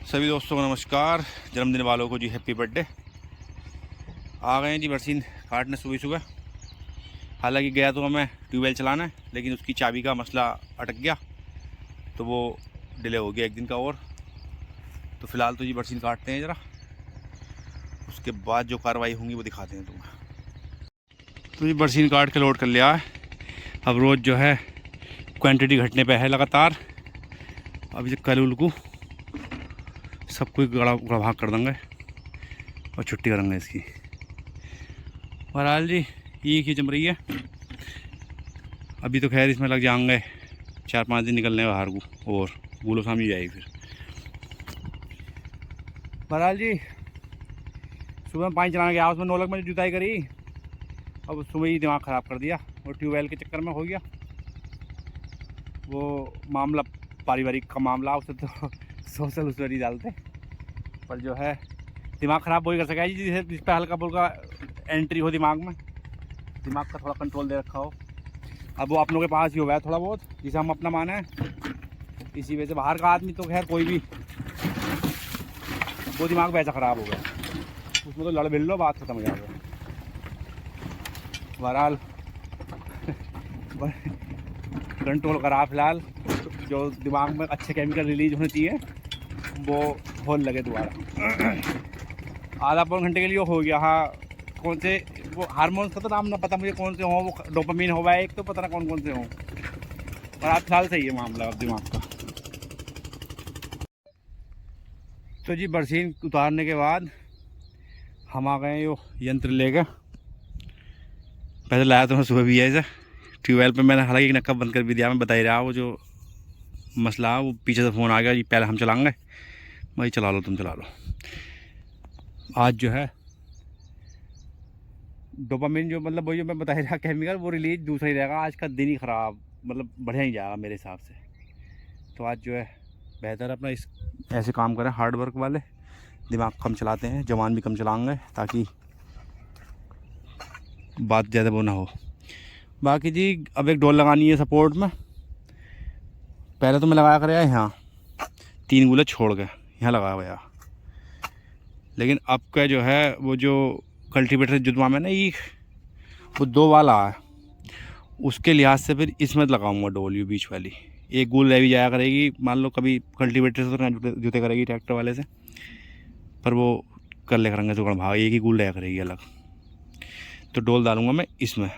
सभी दोस्तों को नमस्कार। जन्मदिन वालों को जी हैप्पी बर्थडे। आ गए हैं जी बरसीन काटने सुबह सुबह। हालांकि गया तो हमें ट्यूबवेल चलाना है, लेकिन उसकी चाबी का मसला अटक गया तो वो डिले हो गया एक दिन का। और तो फ़िलहाल तो जी बरसीन काटते हैं ज़रा, उसके बाद जो कार्रवाई होंगी वो दिखाते हैं तुम्हें। तो जी बरसीन काट के लोड कर लिया है। अब रोज़ जो है क्वांटिटी घटने पे है लगातार। अभी से कल उल को सब कुछ गड़ा भाग कर देंगे और छुट्टी करेंगे इसकी। बहरहाल जी ईख ही जम रही है। अभी तो खैर इसमें लग जाएंगे 4-5 दिन निकलने बाहर को, और गूलो सामने जाएगी फिर। बहरहाल जी सुबह में पानी चलाने गया, उसमें 9 लाख में जुताई करी। अब सुबह ही दिमाग ख़राब कर दिया और ट्यूबवेल के चक्कर में हो गया वो मामला। पारिवारिक का मामला, उसे तो सोशल उस पर नहीं डालते, पर जो है दिमाग ख़राब वही कर सका जी जिस पर हल्का फुल्का एंट्री हो दिमाग में, दिमाग का थोड़ा कंट्रोल दे रखा हो। अब वो अपनों के पास ही हो गया थोड़ा बहुत, जिसे हम अपना माने। इसी वजह से बाहर का आदमी तो खैर कोई भी, वो दिमाग वैसा ख़राब हो गया, उसमें तो लड़ भिड़ लो बात ख़त्म हो जाएगा। बहरहाल कंट्रोल करा फिलहाल, जो दिमाग में अच्छे केमिकल रिलीज होने चाहिए वो होने लगे दोबारा। आधा पौन घंटे के लिए हो गया। हाँ, कौन से वो हार्मोन्स का तो नाम ना पता मुझे कौन से हों, वो डोपामिन हो गया एक तो पता ना कौन कौन से हों, पर आज फिलहाल सही है मामला अब दिमाग का। तो जी बरसीन उतारने के बाद हम आ गए यो यंत्र लेकर। पहले लाया तो मैं सुबह भी है इसे ट्यूबवेल पे। मैंने हालांकि एक नक्का बंद कर भी दिया, मैं बता ही रहा वो जो मसला, वो पीछे से फ़ोन आ गया जी पहले हम चलाएंगे। भाई चला लो, तुम चला लो। आज जो है डोपामिन जो मतलब वही जो मैं बता ही रहा केमिकल, वो रिलीज दूसरा ही रहेगा। आज का दिन ही ख़राब, मतलब बढ़िया ही जाएगा मेरे हिसाब से। तो आज जो है बेहतर अपना इस ऐसे काम करें हार्ड वर्क वाले, दिमाग कम चलाते हैं, जवान भी कम चलाएंगे ताकि बात ज़्यादा वो ना हो। बाकी जी अब एक डोल लगानी है सपोर्ट में। पहले तो मैं लगाया कर यहाँ 3 गुले छोड़ के यहाँ लगाया हुआ, लेकिन अब का जो है वो जो कल्टीवेटर जुतवा में ना ये वो 2 वाला है, उसके लिहाज से फिर इसमें लगाऊंगा डोल यू बीच वाली। एक गुल रह भी जाया करेगी, मान लो कभी कल्टीवेटर से तो ना जुते करेगी ट्रैक्टर वाले से, पर वो कर ले करेंगे जुगड़ भाग, एक ही गुल रहा करेगी अलग। तो डोल डालूंगा मैं इसमें,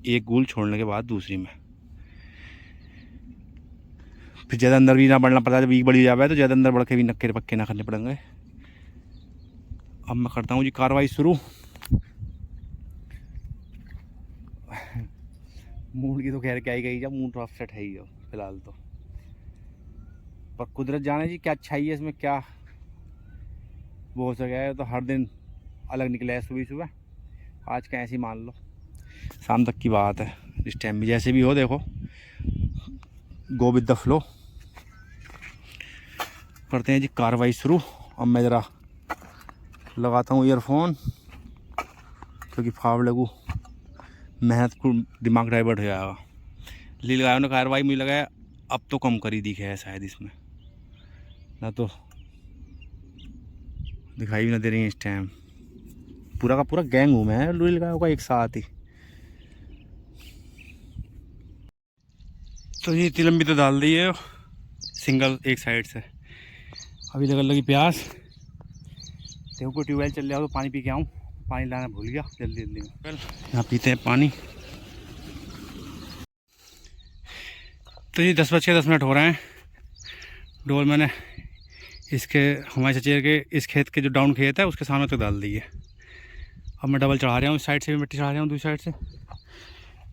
एक गुल छोड़ने के बाद दूसरी में। फिर ज़्यादा अंदर भी ना बढ़ना पड़ता, जब ईख बड़ी जाए तो ज़्यादा अंदर बढ़ के भी नक्के पक्के ना करने पड़ेंगे। अब मैं करता हूँ जी कार्रवाई शुरू। मूड की तो खैर क्या ही गई, जब मूड तो अपसेट है ही हो फिलहाल तो, पर कुदरत जाने जी क्या अच्छाई है इसमें, क्या वो हो सके है। तो हर दिन अलग निकले है सुबह सुबह, आज का ऐसे ही मान लो शाम तक की बात है। इस टाइम भी जैसे भी हो देखो, गो विद द फ्लो। करते हैं जी कार्रवाई शुरू। अब मैं ज़रा लगाता हूँ ईयरफोन, क्योंकि फावड़े को मेहनत को दिमाग डाइवर्ट हो जाएगा। ली लगाया उन्होंने कार्रवाई, मुझे लगाया अब तो कम करी दिखे है शायद इसमें, ना तो दिखाई भी ना दे रही है इस टाइम। पूरा का पूरा गैंग हूँ मैं लुई लगाया होगा एक साथ ही। तो ये इतनी लंबी तो डाल दी है सिंगल एक साइड से। अभी लगन लगी प्यास, देखो को ट्यूबवेल चल रहा हो तो पानी पी के आऊँ। पानी लाना भूल गया जल्दी जल्दी में। यहाँ पीते हैं पानी। तो ये 10:10 हो रहे हैं। डोल मैंने इसके हमारे चचेर के इस खेत के जो डाउन खेत है उसके सामने तक डाल दी है। अब मैं डबल चढ़ा रहा हूँ, इस साइड से भी मिट्टी चढ़ा रहा हूँ, दूसरी साइड से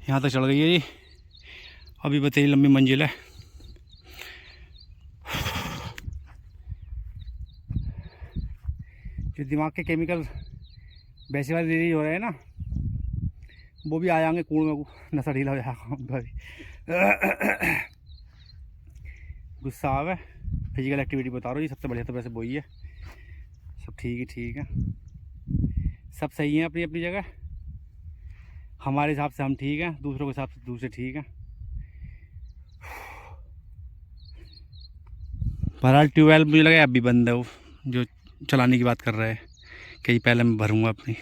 यहाँ तक चढ़ गई है जी। अभी बताइए लंबी मंजिल है। जो दिमाग के केमिकल वैसे वाले रिलीज हो रहे हैं ना, वो भी आ जाएंगे कूड़ में, नशा ढीला हो जाएगा उनका भी। गुस्सा आवे। फिजिकल एक्टिविटी बता रहा हूँ जी, सबसे बढ़िया तो वैसे वही है। सब ठीक ही ठीक है, सब सही है अपनी अपनी जगह। हमारे हिसाब से हम ठीक हैं, दूसरों के हिसाब से दूसरे ठीक हैं। बहरहाल ट्यूबवेल मुझे लगा अब भी बंद है, वो जो चलाने की बात कर रहा है कि पहले मैं भरूँगा अपनी,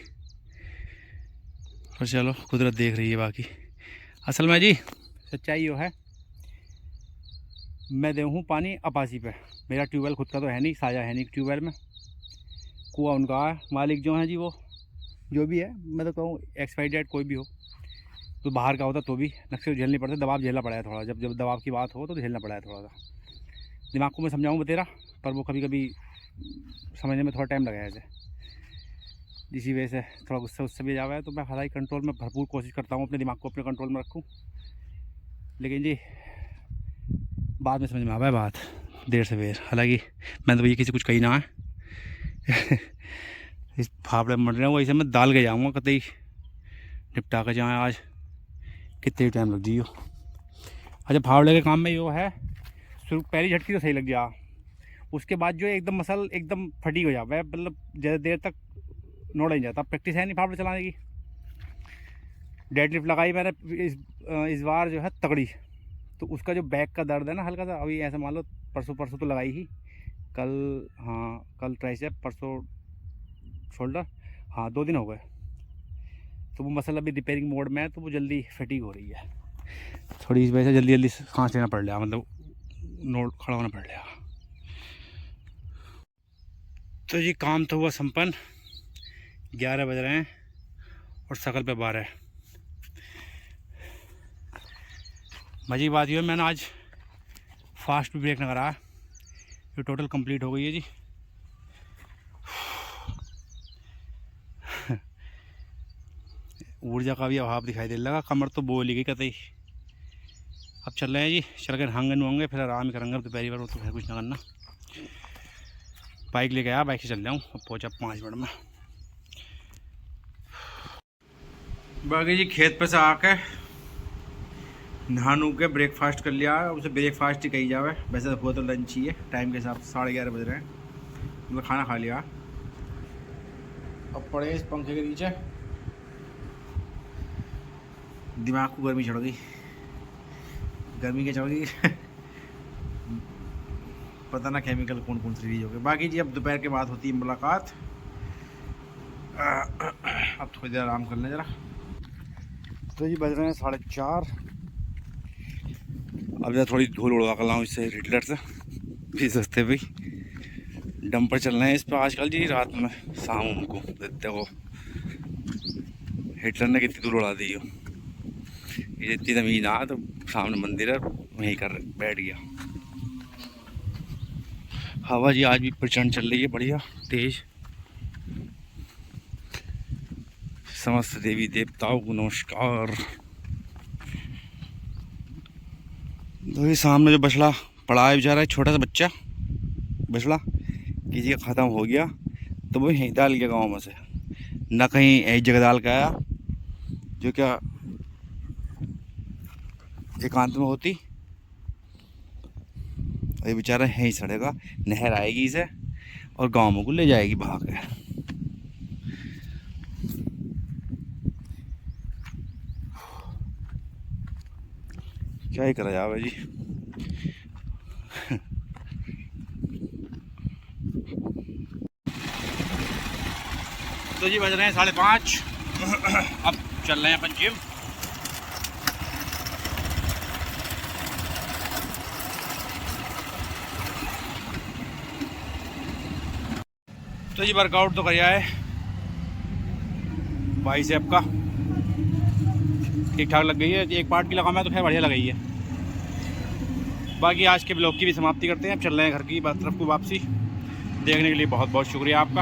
पर चलो कुदरत देख रही है। बाकी असल में जी सच्चाई ये है, मैं देऊँ पानी अपाची पे, मेरा ट्यूबवेल खुद का तो है नहीं, साझा है नहीं ट्यूबवेल में, कुआं उनका है, मालिक जो है जी वो जो भी है, मैं तो कहूँ एक्सपायरी डेट कोई भी हो, तो बाहर का होता तो भी नक्शे झेलनी पड़ती, दबाव झेलना पड़ा है थोड़ा, जब जब दबाव की बात हो तो झेलना पड़ा है थोड़ा सा। दिमाग को मैं समझाऊँ तेरा, पर वो कभी कभी समझने में थोड़ा टाइम लगा है ऐसे, इसी वजह से थोड़ा गुस्सा उससे भी जावा है। तो मैं हालांकि कंट्रोल में भरपूर कोशिश करता हूँ, अपने दिमाग को अपने कंट्रोल में रखूँ, लेकिन जी बाद में समझ में आवा है बात, देर से बेर। हालांकि मैं तो भैया किसी कुछ कही ना है इस फाफड़े मर रहे हैं वो, ऐसे मैं दाल के जाऊँगा कतई निपटा के जाए आज, कितने टाइम लग जियो। अच्छा फावड़े के काम में ये है, शुरू पहली झटकी तो सही लग जा, उसके बाद जो एकदम मसल एकदम फटी हो जाता है, मतलब ज़्यादा देर तक नोड़ा नहीं जाता। प्रैक्टिस है नहीं फावड़े चलाने की, डेड लिफ्ट लगाई मैंने इस बार जो है तगड़ी, तो उसका जो बैक का दर्द है ना हल्का सा, अभी ऐसा मान लो परसों तो लगाई ही, कल हाँ कल ट्राइसेप, परसों शोल्डर, हाँ 2 दिन हो गए, तो वो मसल अभी रिपेयरिंग मोड में है, तो वो जल्दी फटीग हो रही है थोड़ी, इस वजह से जल्दी जल्दी सांस लेना पड़ रहा, मतलब नोट खड़ा होना पड़ रहा। तो जी काम तो हुआ संपन्न, 11 बज रहे हैं और शकल पे 12। मज़े बात ये है मैंने आज फास्ट भी ब्रेक ना करा, ये टोटल कंप्लीट हो गई है जी। ऊर्जा का भी अभाव दिखाई दे लगा, कमर तो बोल ही गई कतई। अब चल रहे हैं जी, चल कर नहाएंगे नुआएंगे, फिर आराम करेंगे दोपहरी पर, तो फिर कुछ ना करना। बाइक लेके आया, बाइक से चल जाऊँ, अब पहुँचा 5 मिनट में। बाकी जी खेत पर से आके नहा नू के ब्रेकफास्ट कर लिया, उसे ब्रेकफास्ट ही कही जावे, वैसे तो हुआ तो लंच ही है, टाइम के हिसाब से 11:30 बज रहे हैं, मतलब खाना खा लिया। अब पड़े इस पंखे के नीचे, दिमाग को गर्मी चढ़ गई, गर्मी के चढ़ गई पता ना केमिकल कौन कौन सी रिलीज हो गए। बाकी जी अब दोपहर के बाद होती है मुलाकात, अब थोड़ी देर आराम कर लें ज़रा। तो जी बज रहे हैं 4:30, अब जरा थोड़ी धूल उड़वा कर लाऊँ इससे हिटलर से, फिर सस्ते भाई डंपर चल रहे हैं इस पर आजकल जी, रात में शाम को देखते हो हिटलर ने कितनी दूर उड़ा दी हो, ये इतनी ज़मीन आ तो सामने मंदिर है वहीं कर बैठ गया। हवा जी आज भी प्रचंड चल रही है, बढ़िया तेज। समस्त देवी देवताओं को नमस्कार। तो ये सामने जो बछड़ा पड़ा है बेचारा, छोटा सा बच्चा बछड़ा किसी का ख़त्म हो गया, तो वो यहीं डाल गया गाँव में से, ना कहीं एक जगह डाल के आया जो क्या एकांत में होती, ये बेचारा यहीं सड़ेगा, नहर आएगी इसे और गाँव को ले जाएगी भाग के। क्या ही करा जावे जी तो जी बज रहे हैं 5:30, अब चल रहे हैं अपन जिम। तो जी वर्कआउट तो किया है बाइसेप का, ठीक ठाक लग गई है, एक पार्ट की लगाना है तो खैर बढ़िया लगाई है। बाकी आज के ब्लॉग की भी समाप्ति करते हैं, अब चल रहे हैं घर की तरफ को वापसी। देखने के लिए बहुत बहुत शुक्रिया आपका।